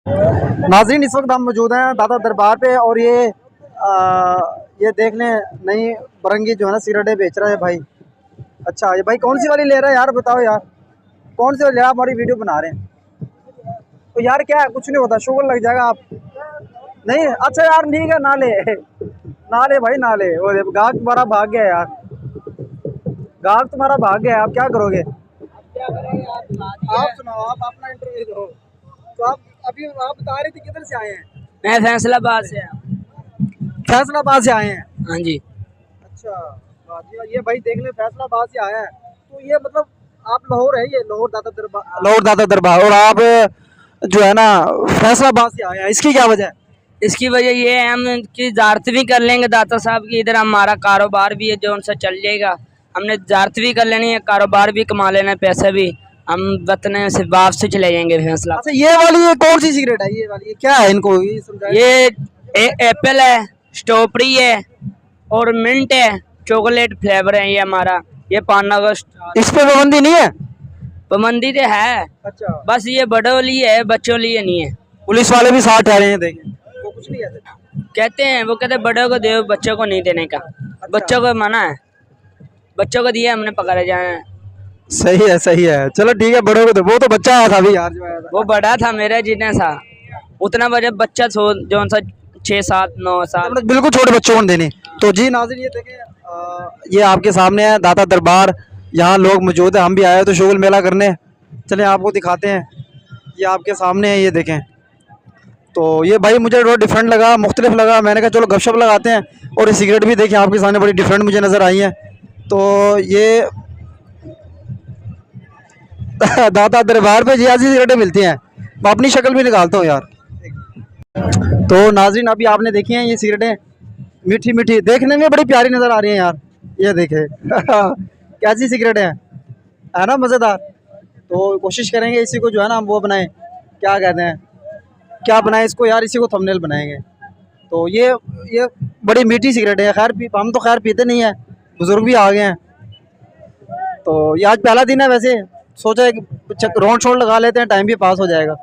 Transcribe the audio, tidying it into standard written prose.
नाज़रीन, इस वक्त हम मौजूद हैं दादा दरबार पे और ये देख लें नई बरंगी जो है ना सिगरेटें बेच रहा है भाई। अच्छा, ये भाई कौन सी वाली ले रहा है यार, बताओ यार कौन सी वाली ले रहा है? हमारी वीडियो बना रहे हैं तो यार क्या है, कुछ नहीं होता, शुगर लग जाएगा आप नहीं। अच्छा यार ठीक है, ना ले ना ले भाई ना ले। वो गाहक तुम्हारा भाग गया यार, गाहक तुम्हारा भाग गया, आप क्या करोगे? आप सुनाओ, आप अपना इंटरव्यू दो। तो आप अभी आप बता रहे थे किधर से आए हैं? मैं फैसलाबाद से। फैसलाबाद से आए हैं? हाँ जी। अच्छा, वाह जी वाह। ये भाई देख ले फैसलाबाद से आया है, तो ये मतलब आप लाहौर है, ये लाहौर दादा दरबार, लाहौर दादा दरबार, और आप जो है ना फैसलाबाद से आए हैं, इसकी क्या वजह है? इसकी वजह ये है हम कि ज़ारत भी कर लेंगे दाता साहब की, इधर हमारा कारोबार भी है जो उनसे चल जाएगा। हमने ज़ारत भी कर लेनी है, कारोबार भी कमा लेना है, पैसे भी हम वतन से वापस चले जाएंगे फैसला। अच्छा, ये वाली ये कौन सी सिगरेट है? ये वाली ये क्या है, इनको ये समझाइए। ये एप्पल है, स्ट्रॉबेरी है और मिंट है, चॉकलेट फ्लेवर है ये हमारा। ये 5 अगस्त। इस पे पाबंदी नहीं है? पाबंदी तो है, अच्छा, बस ये बड़ों लिए है, बच्चों लिए नहीं है। पुलिस वाले भी साथ ठहरे हैं, देखें वो कुछ नहीं कहते। कहते हैं, वो कहते हैं बड़ों को दो, बच्चों को नहीं देने का। बच्चों को मना है, बच्चों को दिया हमने पकड़े जाए। सही है, चलो ठीक है, बड़ों को तो वो तो बच्चा आया था अभी यार जो आया था। वो बड़ा था मेरे जितने सा, उतना बजे बच्चा जो सा 6, 7, 9 साल। मतलब बिल्कुल छोटे बच्चों को देने। तो जी नाज़रीन, ये देखें ये आपके सामने है दाता दरबार, यहाँ लोग मौजूद है, हम भी आए हैं तो शुगल मेला करने। चलें आपको दिखाते हैं, ये आपके सामने है, ये देखें। तो ये भाई मुझे थोड़ा डिफरेंट लगा, मुख्तलिफ लगा, मैंने कहा चलो गपशप लगाते हैं। और ये सिगरेट भी देखें आपके सामने बड़ी डिफरेंट मुझे नज़र आई है। तो ये दाता दरबार पे जी ऐसी सिगरेटें मिलती हैं, मैं अपनी शक्ल भी निकालता हूँ यार। तो नाज़रीन, अभी आपने देखी हैं ये सिगरेटें, मीठी मीठी, देखने में बड़ी प्यारी नज़र आ रही हैं यार, ये देखे कैसी सिगरेटें हैं, है ना मज़ेदार। तो कोशिश करेंगे इसी को जो है ना हम वो बनाएं, क्या कहते हैं, क्या बनाएं इसको यार, इसी को थंबनेल बनाएंगे। तो ये बड़ी मीठी सिगरेट है, खैर हम तो खैर पीते नहीं है, बुज़ुर्ग भी आ गए हैं। तो ये आज पहला दिन है, वैसे सोचा एक राउंड शॉट लगा लेते हैं, टाइम भी पास हो जाएगा।